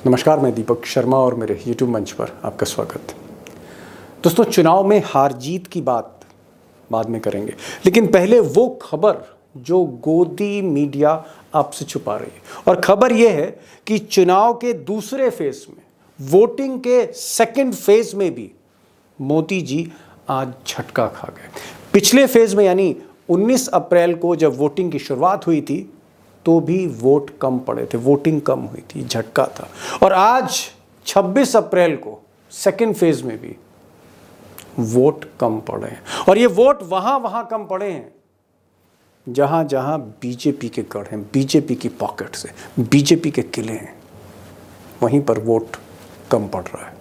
नमस्कार, मैं दीपक शर्मा और मेरे YouTube मंच पर आपका स्वागत। दोस्तों, चुनाव में हार जीत की बात बाद में करेंगे, लेकिन पहले वो खबर जो गोदी मीडिया आपसे छुपा रही है। और खबर यह है कि चुनाव के दूसरे फेज में, वोटिंग के सेकंड फेज में भी मोदी जी आज झटका खा गए। पिछले फेज में यानी 19 अप्रैल को जब वोटिंग की शुरुआत हुई थी तो भी वोट कम पड़े थे, वोटिंग कम हुई थी, झटका था। और आज 26 अप्रैल को सेकेंड फेज में भी वोट कम पड़े हैं। और ये वोट वहां कम पड़े हैं जहां जहां बीजेपी के गढ़ हैं, बीजेपी की पॉकेट से, बीजेपी के किले हैं, वहीं पर वोट कम पड़ रहा है।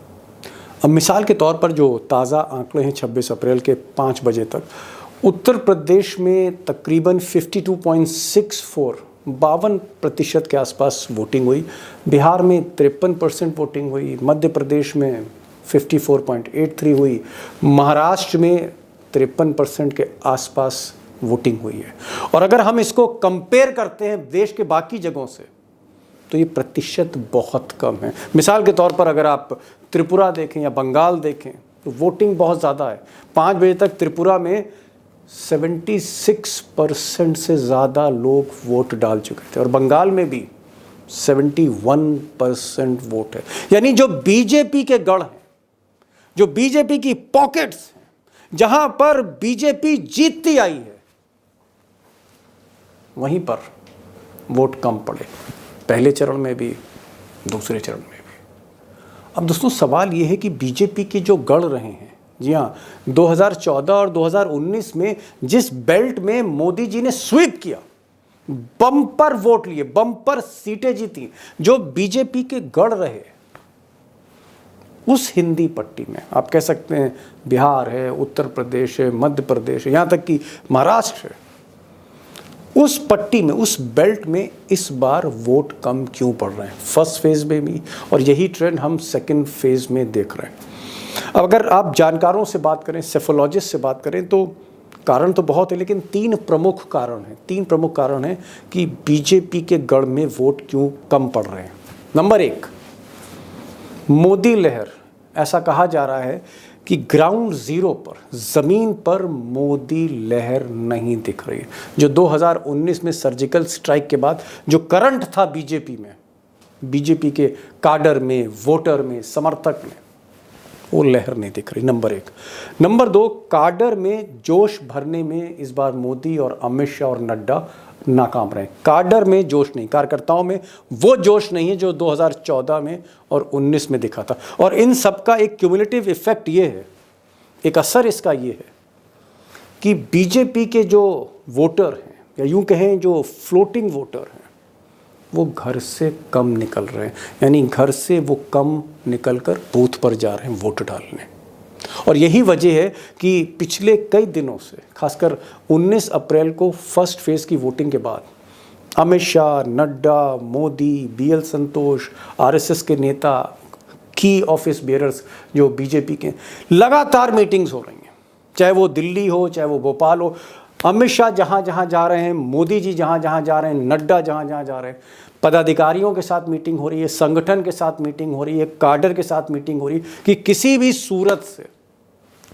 अब मिसाल के तौर पर जो ताज़ा आंकड़े हैं 26 अप्रैल के 5 बजे तक, उत्तर प्रदेश में तकरीबन 52.64 के आसपास वोटिंग हुई। बिहार में 53% वोटिंग हुई। मध्य प्रदेश में 54.83 हुई। महाराष्ट्र में 53% के आसपास वोटिंग हुई है। और अगर हम इसको कंपेयर करते हैं देश के बाकी जगहों से तो ये प्रतिशत बहुत कम है। मिसाल के तौर पर अगर आप त्रिपुरा देखें या बंगाल देखें तो वोटिंग बहुत ज़्यादा है। 5 बजे तक त्रिपुरा में 76% से ज़्यादा लोग वोट डाल चुके थे और बंगाल में भी 71% वोट है। यानी जो बीजेपी के गढ़ हैं, जो बीजेपी की पॉकेट्स हैं, जहां पर बीजेपी जीतती आई है, वहीं पर वोट कम पड़े, पहले चरण में भी, दूसरे चरण में भी। अब दोस्तों, सवाल यह है कि बीजेपी के जो गढ़ रहे हैं, जी हाँ, 2014 और 2019 में जिस बेल्ट में मोदी जी ने स्वीप किया, बम्पर वोट लिए, बम्पर सीटें जीती, जो बीजेपी के गढ़ रहे, उस हिंदी पट्टी में आप कह सकते हैं बिहार है, उत्तर प्रदेश है, मध्य प्रदेश है, यहां तक कि महाराष्ट्र है, उस पट्टी में, उस बेल्ट में इस बार वोट कम क्यों पड़ रहे हैं? फर्स्ट फेज में भी, और यही ट्रेंड हम सेकंड फेज में देख रहे हैं। अब अगर आप जानकारों से बात करें, सेफोलॉजिस्ट से बात करें, तो कारण तो बहुत है, लेकिन 3 प्रमुख कारण हैं कि बीजेपी के गढ़ में वोट क्यों कम पड़ रहे हैं। नंबर 1, मोदी लहर। ऐसा कहा जा रहा है कि ग्राउंड जीरो पर, ज़मीन पर मोदी लहर नहीं दिख रही है। जो 2019 में सर्जिकल स्ट्राइक के बाद जो करंट था बीजेपी में, बीजेपी के काडर में, वोटर में, समर्थक में, वो लहर नहीं दिख रही। नंबर 1। नंबर 2, काडर में जोश भरने में इस बार मोदी और अमित शाह और नड्डा नाकाम रहे। काडर में जोश नहीं, कार्यकर्ताओं में वो जोश नहीं है जो 2014 में और 19 में दिखा था। और इन सब का एक क्यूमुलेटिव इफेक्ट ये है, एक असर इसका ये है कि बीजेपी के जो वोटर हैं, या यूं कहें जो फ्लोटिंग वोटर हैं, वो घर से कम निकल रहे हैं। यानी घर से वो कम निकलकर बूथ पर जा रहे हैं वोट डालने। और यही वजह है कि पिछले कई दिनों से, खासकर 19 अप्रैल को फर्स्ट फेज की वोटिंग के बाद, अमित शाह, नड्डा, मोदी, BL संतोष, RSS के नेता, की ऑफिस बेयरर्स जो बीजेपी के, लगातार मीटिंग्स हो रही हैं। चाहे वो दिल्ली हो, चाहे वो भोपाल हो। अमित शाह जहाँ जहाँ जा रहे हैं, मोदी जी जहाँ जहाँ जा रहे हैं, नड्डा जहाँ जहाँ जा रहे हैं, पदाधिकारियों के साथ मीटिंग हो रही है, संगठन के साथ मीटिंग हो रही है, काडर के साथ मीटिंग हो रही है कि किसी भी सूरत से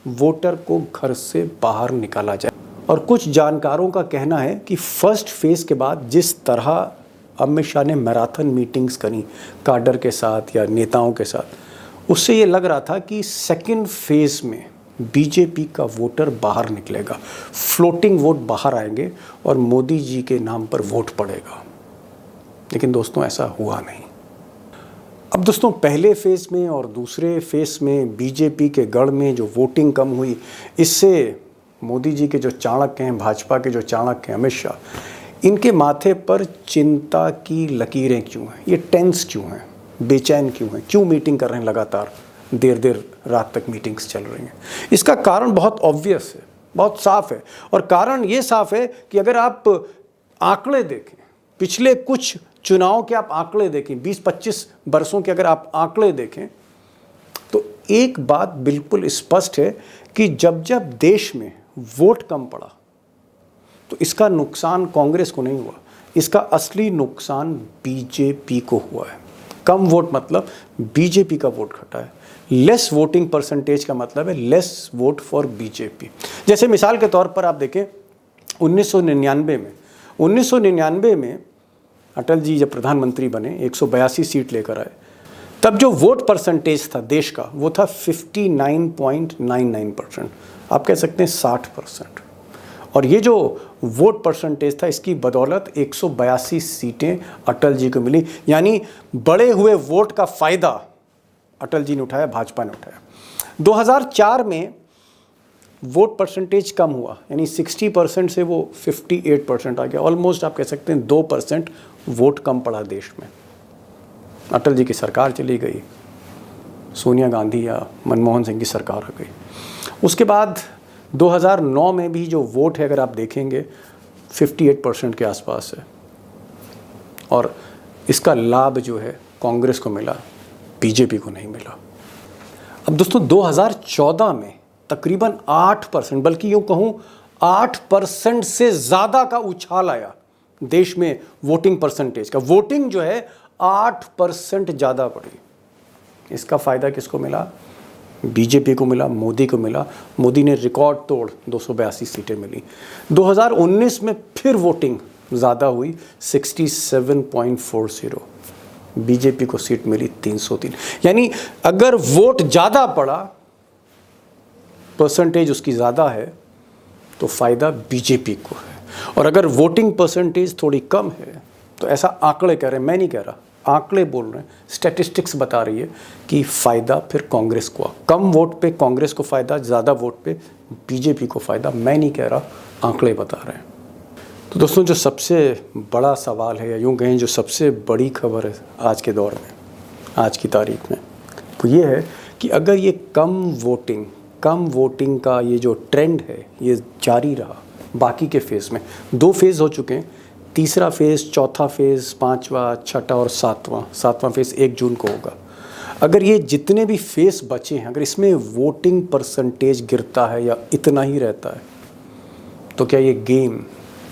वोटर को घर से बाहर निकाला जाए। और कुछ जानकारों का कहना है कि फर्स्ट फेज के बाद जिस तरह अमित शाह ने मैराथन मीटिंग्स करी काडर के साथ या नेताओं के साथ, उससे ये लग रहा था कि सेकंड फेज में बीजेपी का वोटर बाहर निकलेगा, फ्लोटिंग वोट बाहर आएंगे और मोदी जी के नाम पर वोट पड़ेगा। लेकिन दोस्तों, ऐसा हुआ नहीं। अब दोस्तों, पहले फेज में और दूसरे फेज में बीजेपी के गढ़ में जो वोटिंग कम हुई, इससे मोदी जी के जो चाणक्य हैं, भाजपा के जो चाणक्य हैं, अमित शाह, इनके माथे पर चिंता की लकीरें क्यों हैं? ये टेंस क्यों हैं? बेचैन क्यों हैं? क्यों मीटिंग कर रहे हैं? लगातार देर रात तक मीटिंग्स चल रही हैं। इसका कारण बहुत ऑब्वियस है, बहुत साफ है। और कारण ये साफ है कि अगर आप आंकड़े देखें, पिछले कुछ चुनाव के आप आंकड़े देखें, 20-25 वर्षों के अगर आप आंकड़े देखें, तो एक बात बिल्कुल स्पष्ट है कि जब जब देश में वोट कम पड़ा तो इसका नुकसान कांग्रेस को नहीं हुआ, इसका असली नुकसान बीजेपी को हुआ है। कम वोट मतलब बीजेपी का वोट घटा है। लेस वोटिंग परसेंटेज का मतलब है लेस वोट फॉर बीजेपी। जैसे मिसाल के तौर पर आप देखें 1999 में अटल जी जब प्रधानमंत्री बने 182 सीट लेकर आए, तब जो वोट परसेंटेज था देश का वो था 59.99%, आप कह सकते हैं 60%। और ये जो वोट परसेंटेज था इसकी बदौलत 182 सीटें अटल जी को मिली, यानी बढ़े हुए वोट का फ़ायदा अटल जी ने उठाया, भाजपा ने उठाया। 2004 में वोट परसेंटेज कम हुआ, यानी 60% से वो 58% आ गया। ऑलमोस्ट आप कह सकते हैं 2% वोट कम पड़ा देश में। अटल जी की सरकार चली गई, सोनिया गांधी या मनमोहन सिंह की सरकार आ गई। उसके बाद 2009 में भी जो वोट है अगर आप देखेंगे 58% के आसपास है, और इसका लाभ जो है कांग्रेस को मिला, बीजेपी को नहीं मिला। अब दोस्तों 2014 में तकरीबन 8%, बल्कि यूँ कहूँ 8% से ज़्यादा का उछाल आया देश में वोटिंग परसेंटेज का। वोटिंग जो है 8% ज़्यादा बढ़ी। इसका फ़ायदा किसको मिला? बीजेपी को मिला, मोदी को मिला। मोदी ने रिकॉर्ड तोड़ 282 सीटें मिली। 2019 में फिर वोटिंग ज़्यादा हुई 67.40, बीजेपी को सीट मिली 303। यानी अगर वोट ज़्यादा पड़ा, परसेंटेज उसकी ज़्यादा है, तो फ़ायदा बीजेपी को है। और अगर वोटिंग परसेंटेज थोड़ी कम है तो ऐसा आंकड़े कह रहे हैं, मैं नहीं कह रहा, आंकड़े बोल रहे हैं, स्टैटिस्टिक्स बता रही है कि फ़ायदा फिर कांग्रेस को। कम वोट पे कांग्रेस को फ़ायदा, ज़्यादा वोट पे बीजेपी को फ़ायदा। मैं नहीं कह रहा, आंकड़े बता रहे हैं। तो दोस्तों जो सबसे बड़ा सवाल है, या यूँ कहें जो सबसे बड़ी खबर है आज के दौर में, आज की तारीख में, वो ये है कि अगर ये कम वोटिंग का ये जो ट्रेंड है ये जारी रहा बाकी के फेज़ में, 2 फेज़ हो चुके हैं, तीसरा फेज़, चौथा फेज़, 5वां, छठा और 7वां फेज़ 1 जून को होगा। अगर ये जितने भी फेज़ बचे हैं, अगर इसमें वोटिंग परसेंटेज गिरता है या इतना ही रहता है, तो क्या ये गेम,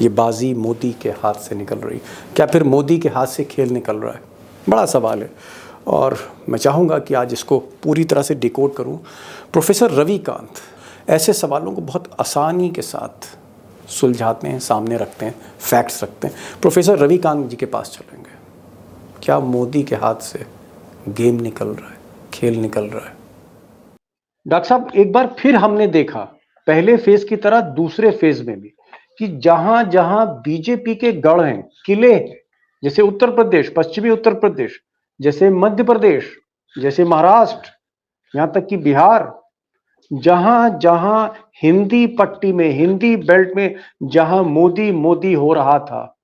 ये बाजी मोदी के हाथ से निकल रही? क्या फिर मोदी के हाथ से खेल निकल रहा है? बड़ा सवाल है, और मैं चाहूँगा कि आज इसको पूरी तरह से डिकोड करूँ। प्रोफेसर रविकांत ऐसे सवालों को बहुत आसानी के साथ सुलझाते हैं, सामने रखते हैं, फैक्ट्स रखते हैं। प्रोफेसर रविकांत जी के पास चलेंगे। क्या मोदी के हाथ से गेम निकल रहा है, खेल निकल रहा है? डॉक्टर साहब, एक बार फिर हमने देखा पहले फेज की तरह दूसरे फेज में भी कि जहां जहां बीजेपी के गढ़ हैं, किले हैं, जैसे उत्तर प्रदेश, पश्चिमी उत्तर प्रदेश, जैसे मध्य प्रदेश, जैसे महाराष्ट्र, यहां तक कि बिहार, जहां जहां हिंदी पट्टी में, हिंदी बेल्ट में जहां मोदी मोदी हो रहा था,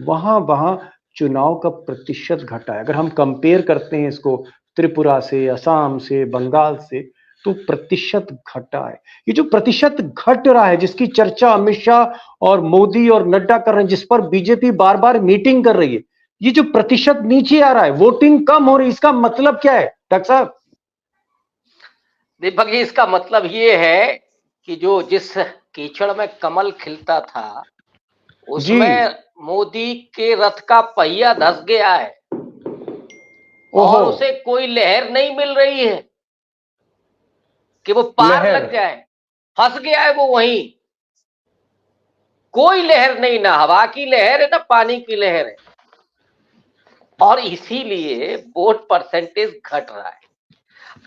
वहां वहां चुनाव का प्रतिशत घटा है। अगर हम कंपेयर करते हैं इसको त्रिपुरा से, असम से, बंगाल से, तो प्रतिशत घटा है। ये जो प्रतिशत घट रहा है, जिसकी चर्चा अमित शाह और मोदी और नड्डा कर रहे हैं, जिस पर बीजेपी बार बार मीटिंग कर रही है, ये जो प्रतिशत नीचे आ रहा है, वोटिंग कम हो रही है, इसका मतलब क्या है डॉक्टर साहब? दीपक जी, इसका मतलब ये है कि जिस कीचड़ में कमल खिलता था उसमें मोदी के रथ का पहिया धस गया है और उसे कोई लहर नहीं मिल रही है कि वो पार लग जाए। फंस गया है वो वहीं, कोई लहर नहीं, ना हवा की लहर है ना पानी की लहर है, और इसीलिए वोट परसेंटेज घट रहा है।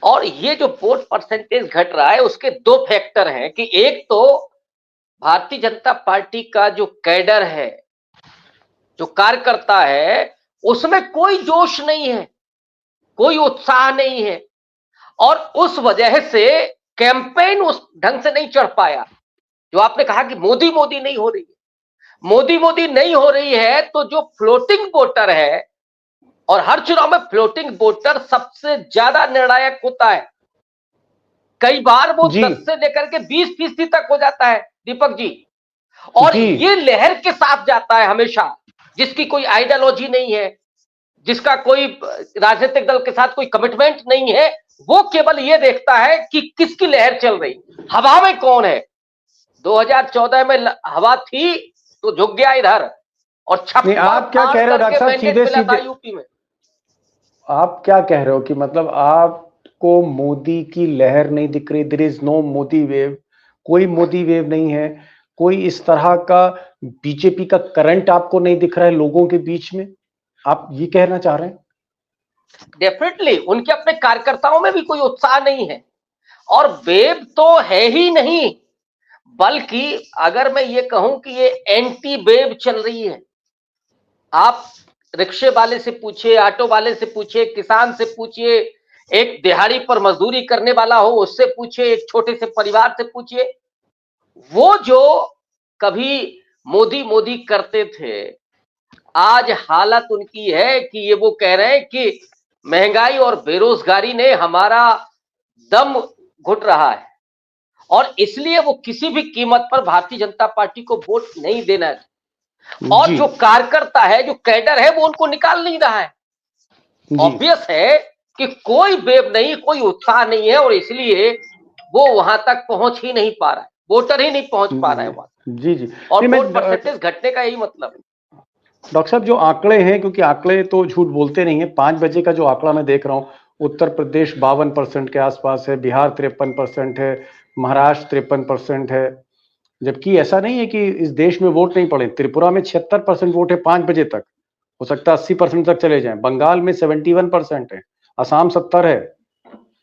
और ये जो वोट परसेंटेज घट रहा है उसके 2 फैक्टर हैं कि एक तो भारतीय जनता पार्टी का जो कैडर है, जो कार्यकर्ता है, उसमें कोई जोश नहीं है, कोई उत्साह नहीं है, और उस वजह से कैंपेन उस ढंग से नहीं चढ़ पाया। जो आपने कहा कि मोदी मोदी नहीं हो रही है, मोदी मोदी नहीं हो रही है, तो जो फ्लोटिंग वोटर है, और हर चुनाव में फ्लोटिंग वोटर सबसे ज्यादा निर्णायक होता है, कई बार वो 10 से लेकर के 20% तक हो जाता है दीपक जी, और ये लहर के साथ जाता है हमेशा, जिसकी कोई आइडियोलॉजी नहीं है, जिसका कोई राजनीतिक दल के साथ कोई कमिटमेंट नहीं है, वो केवल ये देखता है कि किसकी लहर चल रही, हवा में कौन है। 2014 में हवा थी तो झुक गया इधर, और 56 आप क्या कह रहे हो डॉक्टर साहब? सीधे सीधे यूपी में। आप क्या कह रहे हो कि मतलब आपको मोदी की लहर नहीं दिख रही, there is no Modi wave, कोई मोदी वेव नहीं है, कोई इस तरह का बीजेपी का करंट आपको नहीं दिख रहा है लोगों के बीच में, आप ये कहना चाह रहे हैं? डेफिनेटली उनके अपने कार्यकर्ताओं में भी कोई उत्साह नहीं है, और वेव तो है ही नहीं, बल्कि अगर मैं ये कहूं कि ये एंटी वेव चल रही है। आप रिक्शे वाले से पूछिए, ऑटो वाले से पूछिए, किसान से पूछिए, एक दिहाड़ी पर मजदूरी करने वाला हो उससे पूछिए, एक छोटे से परिवार से पूछिए, वो जो कभी मोदी मोदी करते थे, आज हालत उनकी है कि ये वो कह रहे हैं कि महंगाई और बेरोजगारी ने हमारा दम घुट रहा है, और इसलिए वो किसी भी कीमत पर भारतीय जनता पार्टी को वोट नहीं देना है। और जी जो कार्यकर्ता है, जो कैडर है, वो उनको निकाल नहीं रहा है। जी ऑब्वियस है कि कोई वेब नहीं, कोई उत्साह नहीं है, और इसलिए वो वहां तक पहुंच ही नहीं पा रहा है, वोटर ही नहीं पहुंच पा रहा है वहां, जी जी और नहीं, मैं वोट परसेंटेज घटने का यही मतलब है। डॉक्टर साहब जो आंकड़े हैं, क्योंकि आंकड़े तो झूठ बोलते नहीं है, 5 बजे का जो आंकड़ा मैं देख रहा हूँ, उत्तर प्रदेश 52% के आसपास है, बिहार 53% है, महाराष्ट्र 53% है, जबकि ऐसा नहीं है कि इस देश में वोट नहीं पड़े। त्रिपुरा में 76% वोट है 5 बजे तक, हो सकता है 80% तक चले जाएं। बंगाल में 71% है, असम 70 है,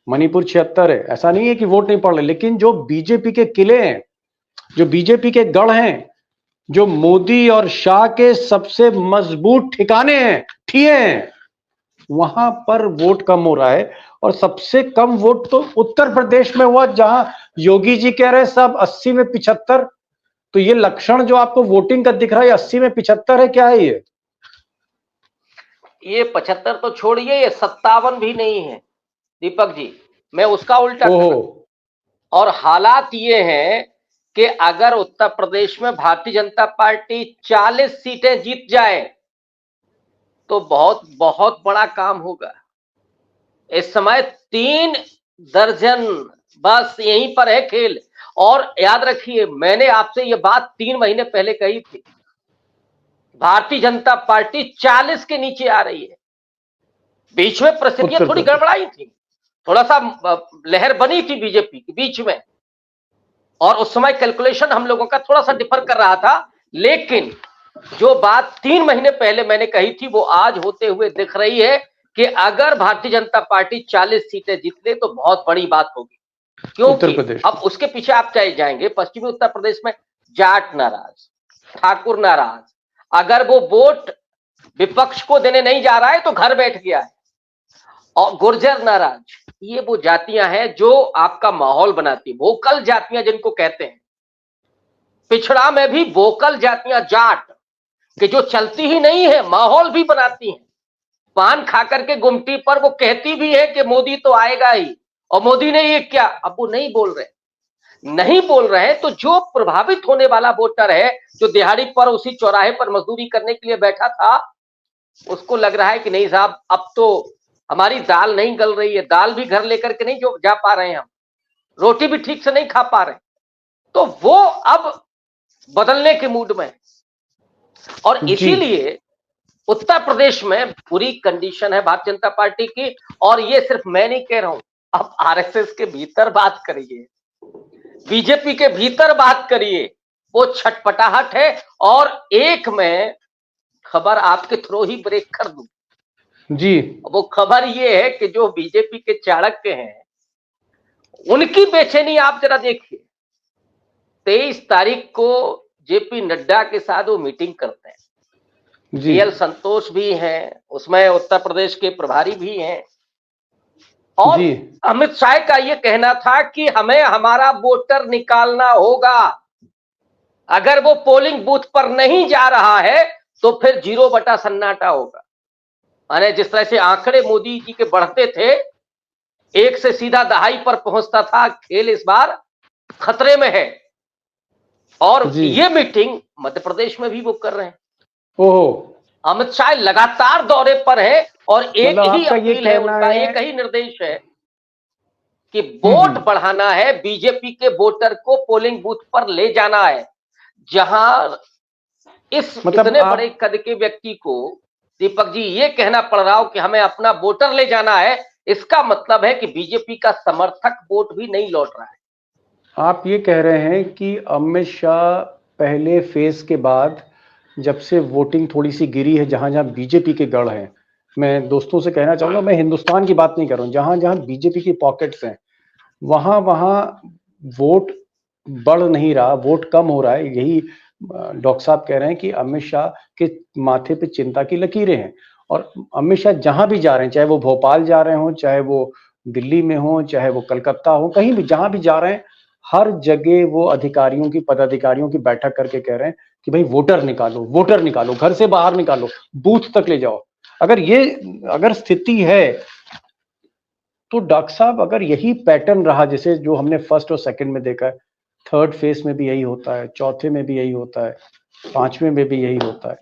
मणिपुर 76 है। ऐसा नहीं है कि वोट नहीं पड़ रहे, लेकिन जो बीजेपी के किले हैं, जो बीजेपी के गढ़ हैं, जो मोदी और शाह के सबसे मजबूत ठिकाने हैं, ठिए हैं, वहां पर वोट कम हो रहा है। और सबसे कम वोट तो उत्तर प्रदेश में हुआ, जहां योगी जी कह रहे हैं सब 80 में 75। तो ये लक्षण जो आपको वोटिंग का दिख रहा है, 80 में 75 है, क्या है ये 75 तो छोड़िए, ये 57 भी नहीं है दीपक जी, मैं उसका उल्टा कर ओहो। रहा हूं। और हालात ये हैं कि अगर उत्तर प्रदेश में भारतीय जनता पार्टी 40 सीटें जीत जाए तो बहुत बहुत बड़ा काम होगा। इस समय 3 दर्जन, बस यहीं पर है खेल। और याद रखिए, मैंने आपसे ये बात 3 महीने पहले कही थी, भारतीय जनता पार्टी 40 के नीचे आ रही है। बीच में परिस्थितियां उत्तर थोड़ी प्रदेश। गड़बड़ाई थी, थोड़ा सा लहर बनी थी बीजेपी के बीच में, और उस समय कैलकुलेशन हम लोगों का थोड़ा सा डिफर कर रहा था, लेकिन जो बात 3 महीने पहले मैंने कही थी वो आज होते हुए दिख रही है कि अगर भारतीय जनता पार्टी 40 सीटें जीत ले तो बहुत बड़ी बात होगी। उत्तर क्योंकि प्रदेश अब उसके पीछे आप चाहे जाएंगे, पश्चिमी उत्तर प्रदेश में जाट नाराज, ठाकुर नाराज, अगर वो वोट विपक्ष को देने नहीं जा रहा है तो घर बैठ गया है, और गुर्जर नाराज, ये वो जातियां हैं जो आपका माहौल बनाती है, वोकल जातियां जिनको कहते हैं। पिछड़ा में भी वोकल जातियां, जाट, कि जो चलती ही नहीं है, माहौल भी बनाती हैं। पान खाकर के गुमटी पर वो कहती भी है कि मोदी तो आएगा ही, और मोदी ने ये क्या, अब वो नहीं बोल रहे, नहीं बोल रहे हैं। तो जो प्रभावित होने वाला वोटर है, जो दिहाड़ी पर उसी चौराहे पर मजदूरी करने के लिए बैठा था, उसको लग रहा है कि नहीं साहब, अब तो हमारी दाल नहीं गल रही है, दाल भी घर लेकर के नहीं जो जा पा रहे हैं, हम रोटी भी ठीक से नहीं खा पा रहे, तो वो अब बदलने के मूड में। और जी इसीलिए उत्तर प्रदेश में बुरी कंडीशन है भारतीय जनता पार्टी की। और ये सिर्फ मैं नहीं कह रहा हूं, अब आरएसएस के भीतर बात करिए, बीजेपी के भीतर बात करिए, वो छटपटाहट है। और एक मैं खबर आपके थ्रू ही ब्रेक कर दूं, जी वो खबर ये है कि जो बीजेपी के चाणक्य हैं, उनकी बेचैनी आप जरा देखिए। 23 तारीख को जेपी नड्डा के साथ वो मीटिंग करते हैं, जी बीएल संतोष भी हैं उसमें, उत्तर प्रदेश के प्रभारी भी हैं, और जी अमित शाह का ये कहना था कि हमें हमारा वोटर निकालना होगा, अगर वो पोलिंग बूथ पर नहीं जा रहा है तो फिर 0 बटा सन्नाटा होगा। माने जिस तरह से आंकड़े मोदी जी के बढ़ते थे, 1 से सीधा दहाई पर पहुंचता था, खेल इस बार खतरे में है। और जी ये मीटिंग मध्य प्रदेश में भी वो कर रहे हैं। ओहो। अमित शाह लगातार दौरे पर है, और एक मतलब ही आपका ये अपील है कहना उनका, है। एक ही निर्देश है कि वोट बढ़ाना है, बीजेपी के वोटर को पोलिंग बूथ पर ले जाना है, जहां इस मतलब इतने बड़े आप कद के व्यक्ति को दीपक जी ये कहना पड़ रहा हो कि हमें अपना वोटर ले जाना है, इसका मतलब है कि बीजेपी का समर्थक वोट भी नहीं लौट रहा है। आप ये कह रहे हैं कि अमित शाह पहले फेज के बाद जब से वोटिंग थोड़ी सी गिरी है, जहां जहां बीजेपी के गढ़ हैं, मैं दोस्तों से कहना चाहूंगा, मैं हिंदुस्तान की बात नहीं कर रहा हूं, जहां जहां बीजेपी की पॉकेट्स हैं वहां वहां वोट बढ़ नहीं रहा, वोट कम हो रहा है। यही डॉक्टर साहब कह रहे हैं कि अमित शाह के माथे पे चिंता की लकीरें हैं। और अमित शाह जहां भी जा रहे हैं, चाहे वो भोपाल जा रहे हो, चाहे वो दिल्ली में हो, चाहे वो कलकत्ता हो, कहीं भी जहां भी जा रहे हैं, हर जगह वो अधिकारियों की, पदाधिकारियों की बैठक करके कह रहे हैं कि भाई वोटर निकालो, वोटर निकालो, घर से बाहर निकालो, बूथ तक ले जाओ। अगर स्थिति है तो डॉक्टर साहब, अगर यही पैटर्न रहा जैसे जो हमने फर्स्ट और सेकंड में देखा है, थर्ड फेज में भी यही होता है, चौथे में भी यही होता है, पांचवें में भी यही होता है,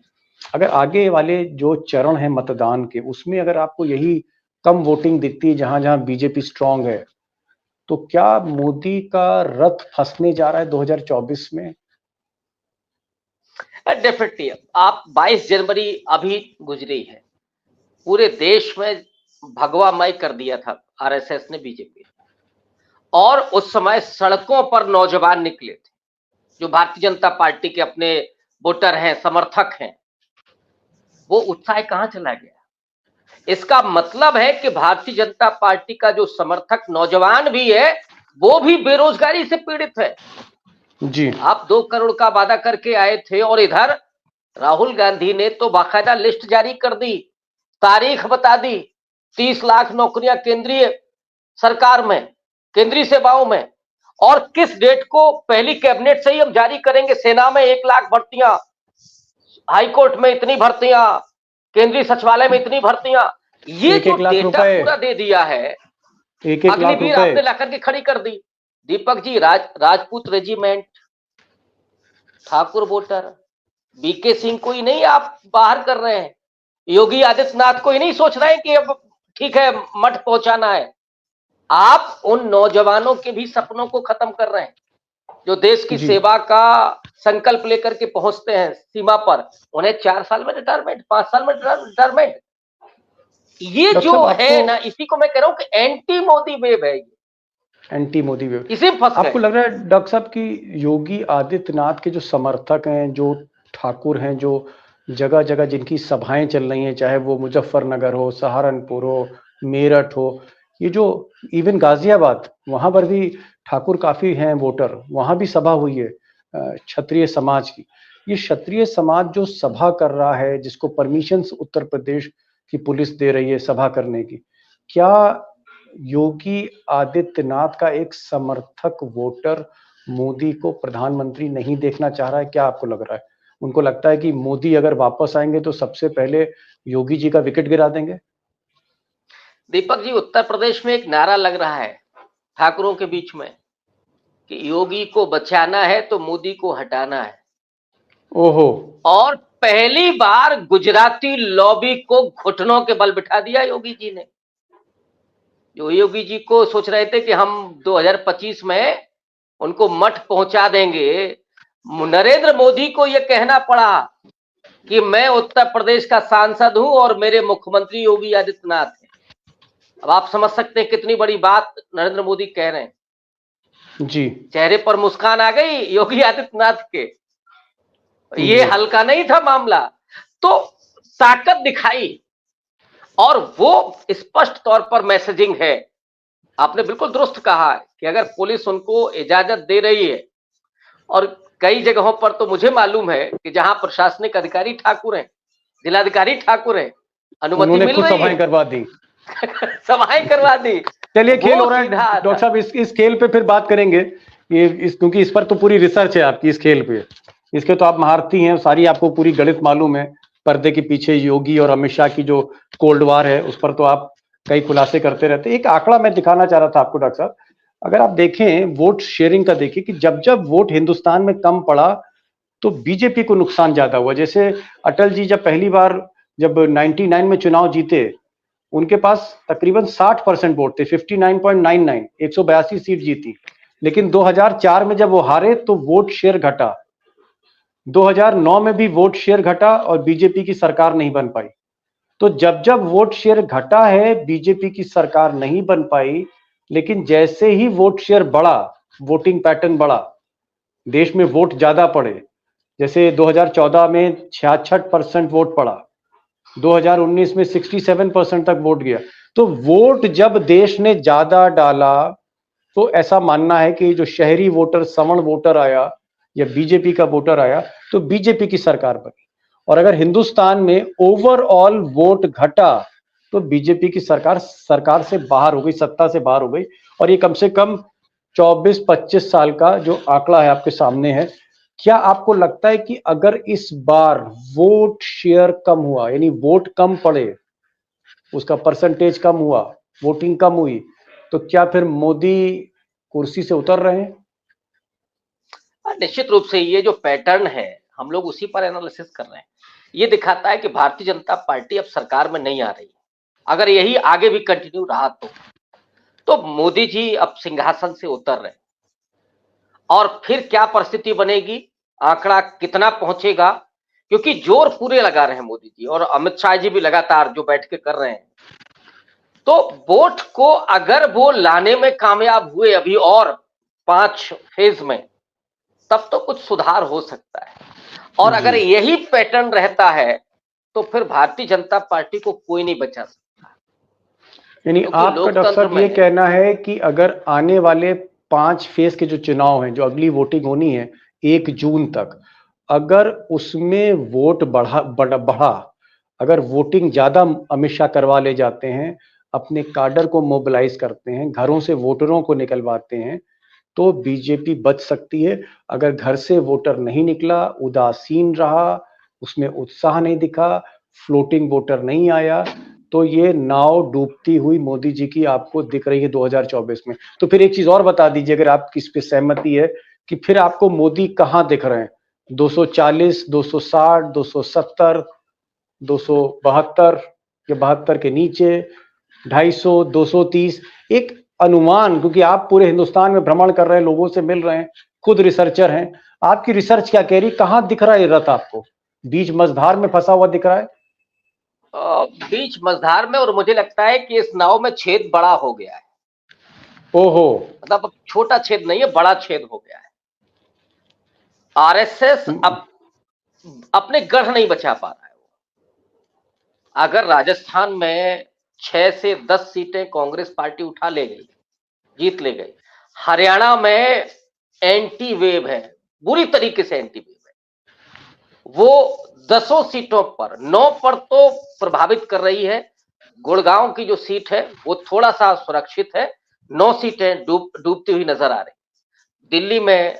अगर आगे वाले जो चरण है मतदान के उसमें अगर आपको यही कम वोटिंग दिखती है जहां जहां बीजेपी स्ट्रांग है, तो क्या मोदी का रथ फंसने जा रहा है 2024 में? डेफिनेटली आप 22 जनवरी अभी गुजरी है, पूरे देश में भगवामय कर दिया था आरएसएस ने, बीजेपी, और उस समय सड़कों पर नौजवान निकले थे जो भारतीय जनता पार्टी के अपने वोटर हैं, समर्थक हैं। वो उत्साह कहां चला गया? इसका मतलब है कि भारतीय जनता पार्टी का जो समर्थक नौजवान भी है वो भी बेरोजगारी से पीड़ित है। जी, आप 2 करोड़ का वादा करके आए थे और इधर राहुल गांधी ने तो बाकायदा लिस्ट जारी कर दी, तारीख बता दी, 30 लाख नौकरियां केंद्रीय सरकार में, केंद्रीय सेवाओं में, और किस डेट को पहली कैबिनेट से ही हम जारी करेंगे। सेना में 1 लाख भर्तियां, हाईकोर्ट में इतनी भर्तियां, केंद्रीय सचिवालय में इतनी भर्तियां, ये एक जो एक लाख डेटा रुपए, पूरा दे दिया है, एक एक लाख अग्निवीर रुपए। आपने लाकर के खड़ी कर दी। दीपक जी, राजपूत रेजिमेंट, ठाकुर वोटर, बीके सिंह को ही नहीं आप बाहर कर रहे हैं, योगी आदित्यनाथ को ही नहीं सोच रहे हैं कि अब ठीक है मठ पहुंचाना है, आप उन नौजवानों के भी सपनों को खत्म कर रहे हैं जो देश की जी, सेवा का संकल्प लेकर के पहुंचते हैं सीमा पर। उन्हें 4 साल में रिटायरमेंट, 5 साल में रिटायरमेंट, ये डॉक्टर जो साहब है आपको, ना, इसी को मैं कह रहा हूं कि एंटी मोदी वेव है, एंटी मोदी वेव, इसी में फंस आपको गए। लग रहा है डॉक्टर साहब कि योगी आदित्यनाथ के जो समर्थक हैं, जो ठाकुर हैं, जो जगह जगह जिनकी सभाएं चल रही हैं, चाहे वो मुजफ्फरनगर हो, सहारनपुर हो, मेरठ हो, ये जो इवन गाजियाबाद, वहां पर भी ठाकुर काफी हैं वोटर, वहां भी सभा हुई है क्षत्रिय समाज की। ये क्षत्रिय समाज जो सभा कर रहा है, जिसको परमिशन उत्तर प्रदेश की पुलिस दे रही है सभा करने की, क्या योगी आदित्यनाथ का एक समर्थक वोटर मोदी को प्रधानमंत्री नहीं देखना चाह रहा है? क्या आपको लग रहा है? उनको लगता है कि मोदी अगर वापस आएंगे तो सबसे पहले योगी जी का विकेट गिरा देंगे? दीपक जी, उत्तर प्रदेश में एक नारा लग रहा है ठाकुरों के बीच में कि योगी को बचाना है तो मोदी को हटाना है। ओहो, और पहली बार गुजराती लॉबी को घुटनों के बल बिठा दिया योगी जी ने। जो योगी जी को सोच रहे थे कि हम 2025 में उनको मठ पहुंचा देंगे, नरेंद्र मोदी को यह कहना पड़ा कि मैं उत्तर प्रदेश का सांसद हूं और मेरे मुख्यमंत्री योगी आदित्यनाथ हैं। अब आप समझ सकते हैं कितनी बड़ी बात नरेंद्र मोदी कह रहे हैं। जी, चेहरे पर मुस्कान आ गई योगी आदित्यनाथ के, ये जी, हल्का नहीं था मामला, तो ताकत दिखाई, और वो स्पष्ट तौर पर मैसेजिंग है। आपने बिल्कुल दुरुस्त कहा है कि अगर पुलिस उनको इजाजत दे रही है, और कई जगहों पर तो मुझे मालूम है कि जहां प्रशासनिक अधिकारी ठाकुर हैं, जिलाधिकारी ठाकुर हैं, अनुमति उन्होंने मिल खुद रही सभाएं है, करवा दी। सभाएं करवा दी, चलिए, खेल वो हो रहा है सीधा डॉक्टर आता। साहब, इस खेल पे फिर बात करेंगे। क्योंकि इस पर तो पूरी रिसर्च है आपकी, इस खेल पे, इसके तो आप महारथी हैं, सारी आपको पूरी गणित मालूम है। पर्दे के पीछे योगी और अमित शाह की जो कोल्ड वार है उस पर तो आप कई खुलासे करते रहते हैं। एक आंकड़ा मैं दिखाना चाह रहा था आपको डॉक्टर साहब, अगर आप देखें वोट शेयरिंग का, देखिए कि जब जब वोट हिंदुस्तान में कम पड़ा तो बीजेपी को नुकसान ज्यादा हुआ। जैसे अटल जी जब पहली बार, जब 99 में चुनाव जीते, उनके पास तकरीबन 60% वोट थे, 59.99, 182 सीट जीती। लेकिन 2004 में जब वो हारे तो वोट शेयर घटा, 2009 में भी वोट शेयर घटा और बीजेपी की सरकार नहीं बन पाई। तो जब जब वोट शेयर घटा है बीजेपी की सरकार नहीं बन पाई, लेकिन जैसे ही वोट शेयर बढ़ा, वोटिंग पैटर्न बढ़ा, देश में वोट ज्यादा पड़े, जैसे 2014 में 66% वोट पड़ा, 2019 में 67% तक वोट गया। तो वोट जब देश ने ज्यादा डाला तो ऐसा मानना है कि जो शहरी वोटर, सवर्ण वोटर आया या बीजेपी का वोटर आया तो बीजेपी की सरकार बनी। और अगर हिंदुस्तान में ओवरऑल वोट घटा तो बीजेपी की सरकार से बाहर हो गई, सत्ता से बाहर हो गई। और ये कम से कम 24-25 साल का जो आंकड़ा है आपके सामने है। क्या आपको लगता है कि अगर इस बार वोट शेयर कम हुआ, यानी वोट कम पड़े, उसका परसेंटेज कम हुआ, वोटिंग कम हुई, तो क्या फिर मोदी कुर्सी से उतर रहे हैं? निश्चित रूप से ये जो पैटर्न है हम लोग उसी पर एनालिसिस कर रहे हैं। ये दिखाता है कि भारतीय जनता पार्टी अब सरकार में नहीं आ रही है। अगर यही आगे भी कंटिन्यू रहा तो मोदी जी अब सिंहासन से उतर रहे हैं। और फिर क्या परिस्थिति बनेगी, आंकड़ा कितना पहुंचेगा, क्योंकि जोर पूरे लगा रहे हैं मोदी जी और अमित शाह जी भी लगातार जो बैठ के कर रहे हैं। तो वोट को अगर वो लाने में कामयाब हुए अभी और 5 फेज में, तब तो कुछ सुधार हो सकता है। और अगर यही पैटर्न रहता है तो फिर भारतीय जनता पार्टी को कोई नहीं बचा सकता। यानी आपका डॉक्टर साहब ये कहना है कि अगर आने वाले 5 फेज के जो चुनाव हैं, जो अगली वोटिंग होनी है 1 जून तक, अगर उसमें वोट बढ़ा, अगर वोटिंग ज्यादा अमित शाह करवा ले जाते हैं, अपने काडर को मोबिलाइज करते हैं, घरों से वोटरों को निकलवाते हैं, तो बीजेपी बच सकती है। अगर घर से वोटर नहीं निकला, उदासीन रहा, उसमें उत्साह नहीं दिखा, फ्लोटिंग वोटर नहीं आया, तो ये नाव डूबती हुई मोदी जी की आपको दिख रही है 2024 में। तो फिर एक चीज और बता दीजिए, अगर आपकी इस पे सहमति है, कि फिर आपको मोदी कहां दिख रहे हैं? 240, 260, 270, 272 या 72 के नीचे, 250, 230? एक अनुमान, क्योंकि आप पूरे हिंदुस्तान में भ्रमण कर रहे हैं, लोगों से मिल रहे हैं, खुद रिसर्चर हैं, आपकी रिसर्च क्या कह रही, कहां दिख रहा है रथ आपको? बीच मझधार में फंसा हुआ दिख रहा है? बीच मझधार में, और मुझे लगता है कि इस नाव में छेद बड़ा हो गया है। ओहो, मतलब छोटा छेद नहीं है, बड़ा छेद हो गया है। आरएसएस अब अपने गढ़ नहीं बचा पा रहा है। अगर राजस्थान में 6 से 10 सीटें कांग्रेस पार्टी उठा ले गई, जीत ले गई, हरियाणा में एंटी वेव है, बुरी तरीके से एंटी वेव है। वो 10 सीटों पर 9 पर तो प्रभावित कर रही है। गुड़गांव की जो सीट है वो थोड़ा सा सुरक्षित है, 9 सीटें डूबती हुई नजर आ रही। दिल्ली में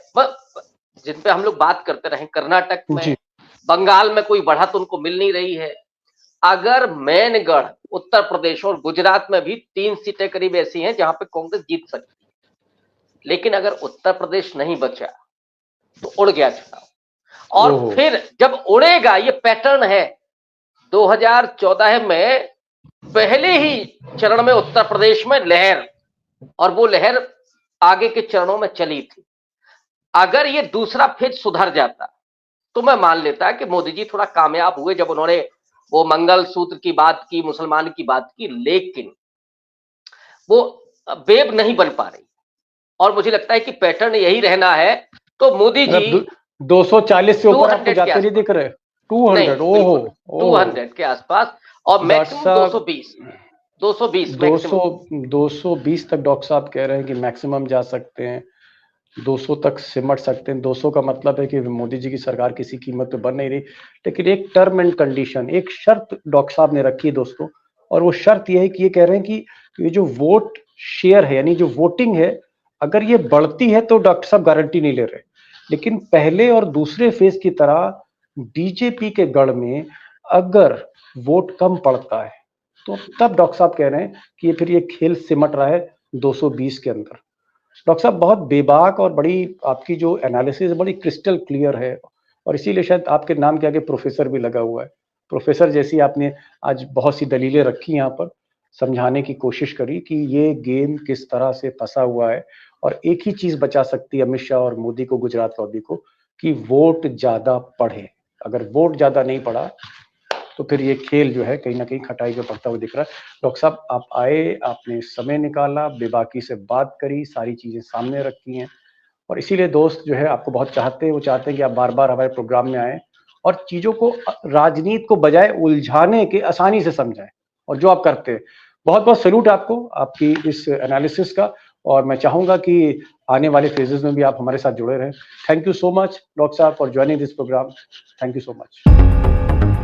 जिन पे हम लोग बात करते रहे, कर्नाटक में, बंगाल में कोई बढ़त उनको मिल नहीं रही है। अगर मैनगढ़, उत्तर प्रदेश और गुजरात में भी 3 सीटें करीब ऐसी हैं जहां पे कांग्रेस जीत सकती है। लेकिन अगर उत्तर प्रदेश नहीं बचा तो उड़ गया चुनाव। और फिर जब उड़ेगा, ये पैटर्न है, 2014 में पहले ही चरण में उत्तर प्रदेश में लहर, और वो लहर आगे के चरणों में चली थी। अगर ये दूसरा फेज सुधर जाता तो मैं मान लेता कि मोदी जी थोड़ा कामयाब हुए जब उन्होंने वो मंगल सूत्र की बात की, मुसलमान की बात की, लेकिन वो वेब नहीं बन पा रही। और मुझे लगता है कि पैटर्न यही रहना है। तो मोदी जी 240 से ऊपर आपको जाते नहीं दिख रहे? 200? ओहो, 200 के आसपास, और मैक्सिमम 220 220 तक डॉक्टर साहब कह रहे हैं कि मैक्सिमम जा सकते हैं, 200 तक सिमट सकते हैं। 200 का मतलब है कि मोदी जी की सरकार किसी कीमत पे बन नहीं रही। लेकिन एक टर्म एंड कंडीशन, एक शर्त डॉक्टर साहब ने रखी है दोस्तों, और वो शर्त ये है कि ये कह रहे हैं कि ये जो वोट शेयर है, यानी जो वोटिंग है, अगर ये बढ़ती है तो डॉक्टर साहब गारंटी नहीं ले रहे, लेकिन पहले और दूसरे फेज की तरह बीजेपी के गढ़ में अगर वोट कम पड़ता है तो तब डॉक्टर साहब कह रहे हैं कि फिर ये खेल सिमट रहा है 220 के अंदर। डॉक्टर साहब, बहुत बेबाक और बड़ी आपकी जो एनालिसिस बड़ी क्रिस्टल क्लियर है, और इसीलिए शायद आपके नाम के आगे प्रोफेसर भी लगा हुआ है। प्रोफेसर जैसी आपने आज बहुत सी दलीलें रखी यहाँ पर, समझाने की कोशिश करी कि ये गेम किस तरह से फंसा हुआ है। और एक ही चीज बचा सकती है अमित शाह और मोदी को, गुजरात वादी को, कि वोट ज्यादा पढ़े। अगर वोट ज्यादा नहीं पड़ा तो फिर ये खेल जो है कहीं ना कहीं खटाई पे पड़ता हुआ दिख रहा है। डॉक्टर साहब आप आए, आपने समय निकाला, बेबाकी से बात करी, सारी चीजें सामने रखी हैं, और इसीलिए दोस्त जो है आपको बहुत चाहते हैं, वो चाहते हैं कि आप बार बार हमारे प्रोग्राम में आए और चीज़ों को राजनीति को बजाय उलझाने के आसानी से समझाएं, और जो आप करते हैं। बहुत बहुत सैल्यूट आपको, आपकी इस एनालिसिस का, और मैं चाहूँगा कि आने वाले फेजेस में भी आप हमारे साथ जुड़े रहें। Thank you so much doctor साहब for joining this programme. Thank you so much.